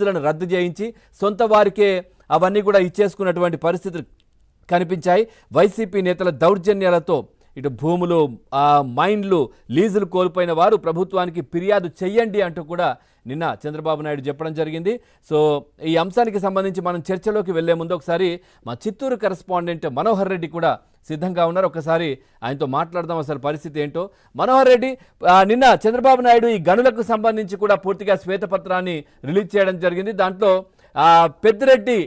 లను రద్దు చేయించి సొంత వారికే అవన్నీ కూడా ఇచ్చేసుకున్నటువంటి పరిస్థితులు కనిపించాయి. వైసీపీ నేతల దౌర్జన్యాలతో ఇటు భూములు మైండ్లు లీజులు కోల్పోయిన వారు ప్రభుత్వానికి ఫిర్యాదు చేయండి అంటూ కూడా నిన్న చంద్రబాబు నాయుడు చెప్పడం జరిగింది. సో ఈ అంశానికి సంబంధించి మనం చర్చలోకి వెళ్లే ముందు ఒకసారి మా చిత్తూరు కరెస్పాండెంట్ మనోహర్ రెడ్డి కూడా సిద్ధంగా ఉన్నారు. ఒకసారి ఆయనతో మాట్లాడదాం అసలు పరిస్థితి ఏంటో. మనోహర్ రెడ్డి, నిన్న చంద్రబాబు నాయుడు ఈ గనులకు సంబంధించి కూడా పూర్తిగా శ్వేతపత్రాన్ని రిలీజ్ చేయడం జరిగింది. దాంట్లో పెద్దిరెడ్డి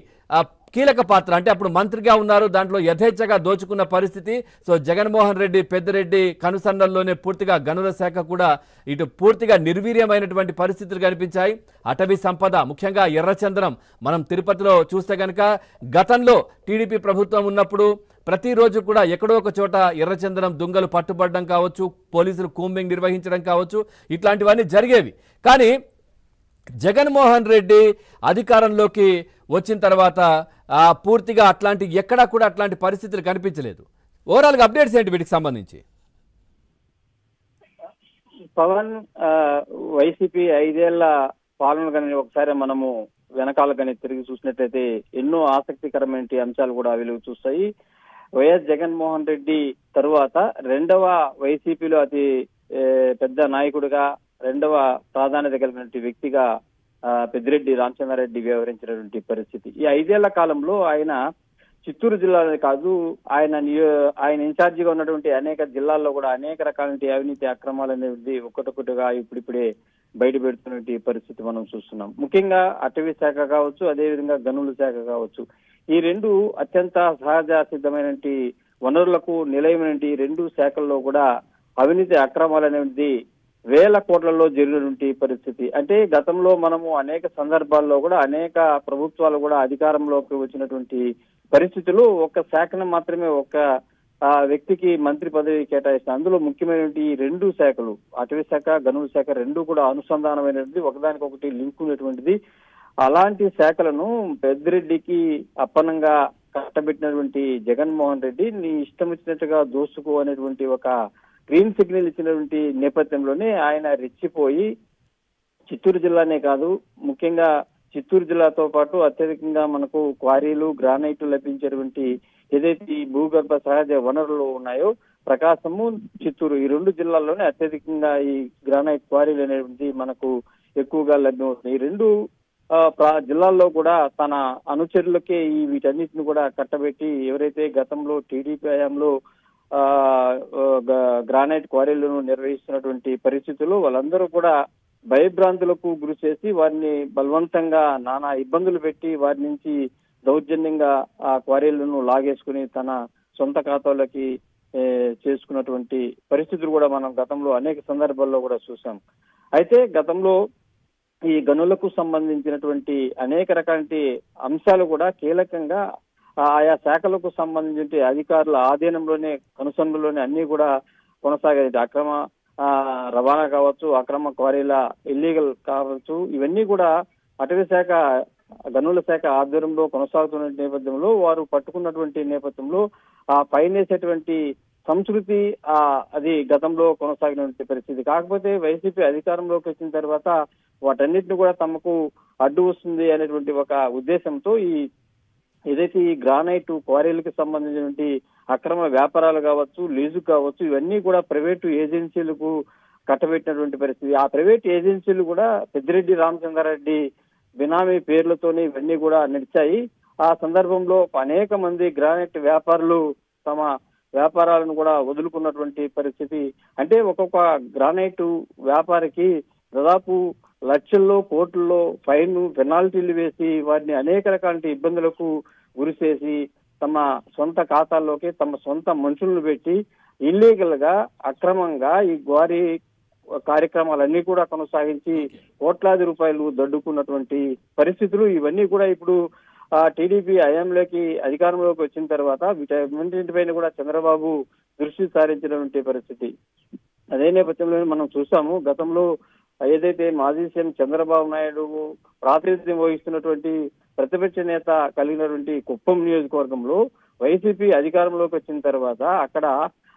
కీలక పాత్ర, అంటే అప్పుడు మంత్రిగా ఉన్నారు, దాంట్లో యథేచ్ఛగా దోచుకున్న పరిస్థితి. సో జగన్మోహన్ రెడ్డి పెద్దిరెడ్డి కనుసన్నల్లోనే పూర్తిగా గనుల శాఖ కూడా ఇటు పూర్తిగా నిర్వీర్యమైనటువంటి పరిస్థితులు కనిపించాయి. అటవీ సంపద, ముఖ్యంగా ఎర్రచందనం, మనం తిరుపతిలో చూస్తే కనుక గతంలో టీడీపీ ప్రభుత్వం ఉన్నప్పుడు ప్రతిరోజు కూడా ఎక్కడో ఒక చోట ఎర్రచందనం దుంగలు పట్టుబడడం కావచ్చు, పోలీసులు కూంబింగ్ నిర్వహించడం కావచ్చు, ఇట్లాంటివన్నీ జరిగేవి. కానీ జగన్మోహన్ రెడ్డి అధికారంలోకి వచ్చిన తర్వాత పూర్తిగా ఎక్కడా కూడా అట్లాంటి పరిస్థితులు కనిపించలేదు. ఓవరాల్గా అప్డేట్స్ ఏంటి వీటికి సంబంధించి? పవన్, వైసీపీ 5 ఏళ్ల పాలన కానీ ఒకసారి మనము వెనకాల కానీ తిరిగి చూసినట్లయితే ఎన్నో ఆసక్తికరమైన అంశాలు కూడా వెలుగు చూస్తాయి. వైఎస్ జగన్మోహన్ రెడ్డి తరువాత రెండవ వైసీపీలో అతి పెద్ద నాయకుడిగా, రెండవ ప్రాధాన్యత కలిగినటువంటి వ్యక్తిగా పెద్దిరెడ్డి రామచంద్రారెడ్డి వ్యవహరించినటువంటి పరిస్థితి. ఈ 5 ఏళ్ల కాలంలో ఆయన చిత్తూరు జిల్లాలో కాదు, ఆయన ఇన్ఛార్జిగా ఉన్నటువంటి అనేక జిల్లాల్లో కూడా అనేక రకాల అవినీతి అక్రమాలు అనేది ఒక్కొక్కటిగా ఇప్పుడిప్పుడే బయట పెడుతున్నటువంటి పరిస్థితి మనం చూస్తున్నాం. ముఖ్యంగా అటవీ శాఖ కావచ్చు, అదేవిధంగా గనుల శాఖ కావచ్చు, ఈ రెండు అత్యంత సహజ సిద్ధమైనటువంటి వనరులకు నిలయమైనటువంటి 2 శాఖల్లో కూడా అవినీతి అక్రమాలు అనేది వేల కోట్లలో జరిగినటువంటి పరిస్థితి. అంటే గతంలో మనము అనేక సందర్భాల్లో కూడా అనేక ప్రభుత్వాలు కూడా అధికారంలోకి వచ్చినటువంటి పరిస్థితులు ఒక శాఖను మాత్రమే ఒక వ్యక్తికి మంత్రి పదవి కేటాయిస్తారు. అందులో ముఖ్యమైనటువంటి 2 శాఖలు, అటవీ శాఖ, గనుల శాఖ, 2 కూడా అనుసంధానమైనటువంటి, ఒకదానికొకటి లింక్ ఉన్నటువంటిది. అలాంటి శాఖలను పెద్దిరెడ్డికి అప్పనంగా కట్టబెట్టినటువంటి జగన్మోహన్ రెడ్డి నీ ఇష్టం వచ్చినట్టుగా దోసుకో అనేటువంటి ఒక గ్రీన్ సిగ్నల్ ఇచ్చినటువంటి నేపథ్యంలోనే ఆయన రెచ్చిపోయి చిత్తూరు జిల్లానే కాదు, ముఖ్యంగా చిత్తూరు జిల్లాతో పాటు అత్యధికంగా మనకు క్వారీలు, గ్రానైట్ లభించేటువంటి ఏదైతే ఈ భూగర్భ సహజ వనరులు ఉన్నాయో, ప్రకాశము, చిత్తూరు, ఈ 2 జిల్లాల్లోనే అత్యధికంగా ఈ గ్రానైట్ క్వారీలు అనేటువంటి మనకు ఎక్కువగా లభ్యమవుతుంది. ఈ 2 జిల్లాల్లో కూడా తన అనుచరులకే ఈ వీటన్నిటిని కూడా కట్టబెట్టి, ఎవరైతే గతంలో టీడీపీ హయాంలో గ్రానైట్ క్వారీలను నిర్వహిస్తున్నటువంటి పరిస్థితుల్లో వాళ్ళందరూ కూడా భయభ్రాంతులకు గురి చేసి వారిని బలవంతంగా నానా ఇబ్బందులు పెట్టి వారి నుంచి దౌర్జన్యంగా ఆ క్వారీలను లాగేసుకుని తన సొంత ఖాతాలోకి చేసుకున్నటువంటి పరిస్థితులు కూడా మనం గతంలో అనేక సందర్భాల్లో కూడా చూసాం. అయితే గతంలో ఈ గనులకు సంబంధించినటువంటి అనేక రకాల అంశాలు కూడా కీలకంగా ఆయా శాఖలకు సంబంధించి అధికారుల ఆధీనంలోనే, కనుసన్నలోనే అన్ని కూడా కొనసాగేది. అక్రమ రవాణా కావచ్చు, అక్రమ క్వారీల ఇల్లీగల్ కావచ్చు, ఇవన్నీ కూడా అటవీ శాఖ, గనుల శాఖ ఆధ్వర్యంలో కొనసాగుతున్న నేపథ్యంలో వారు పట్టుకున్నటువంటి నేపథ్యంలో ఆ పైనేసేటువంటి సంస్కృతి అది గతంలో కొనసాగినటువంటి పరిస్థితి. కాకపోతే వైసీపీ అధికారంలోకి వచ్చిన తర్వాత వాటన్నిటిని కూడా తమకు అడ్డు వస్తుంది అనేటువంటి ఒక ఉద్దేశంతో ఏదైతే ఈ గ్రానైట్ క్వారీలకు సంబంధించినటువంటి అక్రమ వ్యాపారాలు కావచ్చు, లీజు కావచ్చు, ఇవన్నీ కూడా ప్రైవేటు ఏజెన్సీలకు కట్టబెట్టినటువంటి పరిస్థితి. ఆ ప్రైవేట్ ఏజెన్సీలు కూడా పెద్దిరెడ్డి రామచంద్రారెడ్డి బినామీ పేర్లతోనే ఇవన్నీ కూడా నడిచాయి. ఆ సందర్భంలో అనేక మంది గ్రానైట్ వ్యాపారులు తమ వ్యాపారాలను కూడా వదులుకున్నటువంటి పరిస్థితి. అంటే ఒక్కొక్క గ్రానైట్ వ్యాపారికి దాదాపు లక్షల్లో, కోట్లలో ఫైన్, పెనాల్టీలు వేసి వారిని అనేక రకాల ఇబ్బందులకు గురి చేసి తమ సొంత ఖాతాల్లోకి తమ సొంత మనుషులను పెట్టి ఇల్లీగల్ గా, అక్రమంగా ఈ క్వారీ కార్యక్రమాలన్నీ కూడా కొనసాగించి కోట్లాది రూపాయలు దడ్డుకున్నటువంటి పరిస్థితులు. ఇవన్నీ కూడా ఇప్పుడు టీడీపీ హయాంలోకి అధికారంలోకి వచ్చిన తర్వాత వీటన్నింటిపైన కూడా చంద్రబాబు దృష్టి సారించినటువంటి పరిస్థితి. అదే నేపథ్యంలో మనం చూసాము, గతంలో ఏదైతే మాజీ సీఎం చంద్రబాబు నాయుడు ప్రాతినిధ్యం వహిస్తున్నటువంటి ప్రతిపక్ష నేత కలిగినటువంటి కుప్పం నియోజకవర్గంలో వైసీపీ అధికారంలోకి వచ్చిన తర్వాత అక్కడ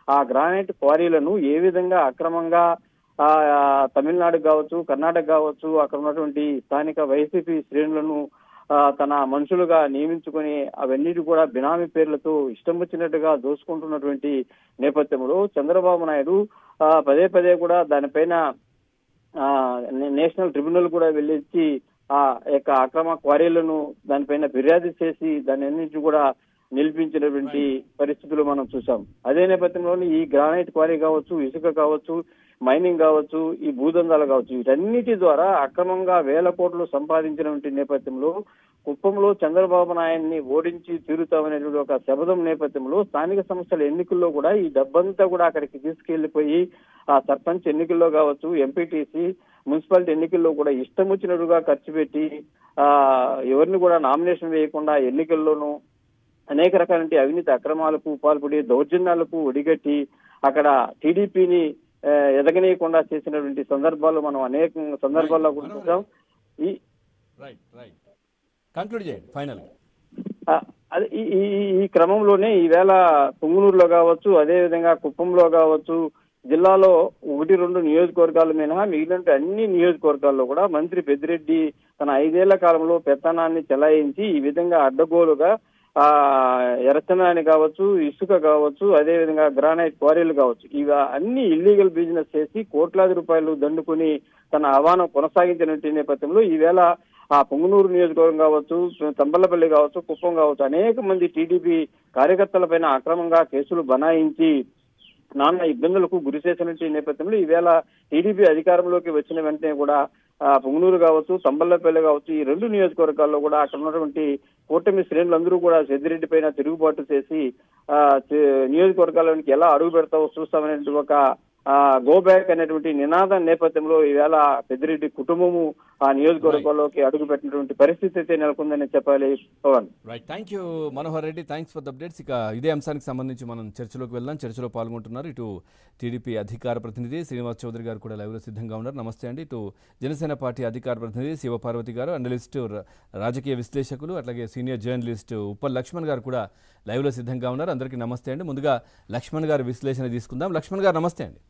ఆ గ్రానైట్ క్వారీలను ఏ విధంగా అక్రమంగా తమిళనాడు కావచ్చు, కర్ణాటక కావచ్చు, అక్కడ ఉన్నటువంటి స్థానిక వైసీపీ శ్రేణులను తన మనుషులుగా నియమించుకొని అవన్నిటి కూడా బినామీ పేర్లతో ఇష్టం వచ్చినట్టుగా దోసుకుంటున్నటువంటి నేపథ్యంలో చంద్రబాబు నాయుడు పదే పదే కూడా దానిపైన నేషనల్ ట్రిబ్యునల్ కూడా వెళ్ళించి ఆ యొక్క అక్రమ క్వారీలను దానిపైన ఫిర్యాదు చేసి దాని అన్నింటి కూడా నిలిపించినటువంటి పరిస్థితులు మనం చూసాం. అదే నేపథ్యంలోని ఈ గ్రానైట్ క్వారీ కావచ్చు, ఇసుక కావచ్చు, మైనింగ్ కావచ్చు, ఈ భూదందాలు కావచ్చు, వీటన్నిటి ద్వారా అక్రమంగా వేల కోట్లు సంపాదించినటువంటి నేపథ్యంలో కుప్పంలో చంద్రబాబు నాయుడిని ఓడించి తీరుతామనేటువంటి ఒక శబదం నేపథ్యంలో స్థానిక సంస్థల ఎన్నికల్లో కూడా ఈ డబ్బంతా కూడా అక్కడికి తీసుకెళ్లిపోయి ఆ సర్పంచ్ ఎన్నికల్లో కావచ్చు, ఎంపీటీసీ, మున్సిపాలిటీ ఎన్నికల్లో కూడా ఇష్టం వచ్చినట్టుగా ఖర్చు పెట్టి ఎవరిని కూడా నామినేషన్ వేయకుండా ఎన్నికల్లోనూ అనేక రకాలంటి అవినీతి అక్రమాలకు పాల్పడి దౌర్జన్యాలకు ఒడిగట్టి అక్కడ టీడీపీని ఎదగనీయకుండా చేసినటువంటి సందర్భాలు మనం అనేక సందర్భాల్లో కూడా చూసాం. అదే ఈ క్రమంలోనే ఈవేళ పుంగనూరులో కావచ్చు, అదే విధంగా కుప్పంలో కావచ్చు, జిల్లాలో 1-2 నియోజకవర్గాలు మినహా మిగిలిన అన్ని నియోజకవర్గాల్లో కూడా మంత్రి పెద్దిరెడ్డి తన 5 ఏళ్ల కాలంలో పెత్తనాన్ని చెలాయించి ఈ విధంగా అడ్డగోలుగా ఎర్రచందనాన్ని కావచ్చు, ఇసుక కావచ్చు, అదే విధంగా గ్రానైట్ క్వారీలు కావచ్చు, ఇవి అన్ని ఇల్లీగల్ బిజినెస్ చేసి కోట్లాది రూపాయలు దండుకుని తన ఆహ్వానం కొనసాగించిన నేపథ్యంలో ఈవేళ ఆ పొంగునూరు నియోజకవర్గం కావచ్చు, తంబలపల్లి కావచ్చు, కుప్పం కావచ్చు, అనేక మంది టీడీపీ కార్యకర్తలపైన అక్రమంగా కేసులు బనాయించి నానా ఇబ్బందులకు గురి చేసినటువంటి నేపథ్యంలో ఈవేళ టీడీపీ అధికారంలోకి వచ్చిన వెంటనే కూడా పొంగునూరు కావచ్చు, తంబలపల్లి కావచ్చు, ఈ 2 నియోజకవర్గాల్లో కూడా అక్కడ ఉన్నటువంటి కూటమి శ్రేణులందరూ కూడా పెద్దిరెడ్డి పైన తిరుగుబాటు చేసి నియోజకవర్గాల్లోనికి ఎలా అడుగు పెడతావో చూస్తామనేటువంటి ఒక గో బ్యాక్ అనేటువంటి నినాదం నేపథ్యంలో ఈవేళ పెద్దిరెడ్డి కుటుంబము ఆ నియోజకవర్గాల్లోకి అడుగు పెట్టినటువంటి పరిస్థితి అయితే నెలకొందని చెప్పాలి. Pawan. Right, thank you Manohar Reddy, thanks for the updates. ఇక ఇదే అంశానికి సంబంధించి మనం చర్చలోకి వెళ్దాం. చర్చలో పాల్గొంటున్నారు ఇటు టీడీపీ అధికార ప్రతినిధి శ్రీనివాస్ చౌదరి గారు కూడా లైవ్లో సిద్ధంగా ఉన్నారు. నమస్తే అండి. ఇటు జనసేన పార్టీ అధికార ప్రతినిధి శివపార్వతి గారు, అనలిస్టు, రాజకీయ విశ్లేషకులు, అట్లాగే సీనియర్ జర్నలిస్టు ఉప్పల్ లక్ష్మణ్ గారు కూడా లైవ్లో సిద్ధంగా ఉన్నారు. అందరికీ నమస్తే అండి. ముందుగా లక్ష్మణ్ గారి విశ్లేషణ తీసుకుందాం. లక్ష్మణ్ గారు నమస్తే అండి.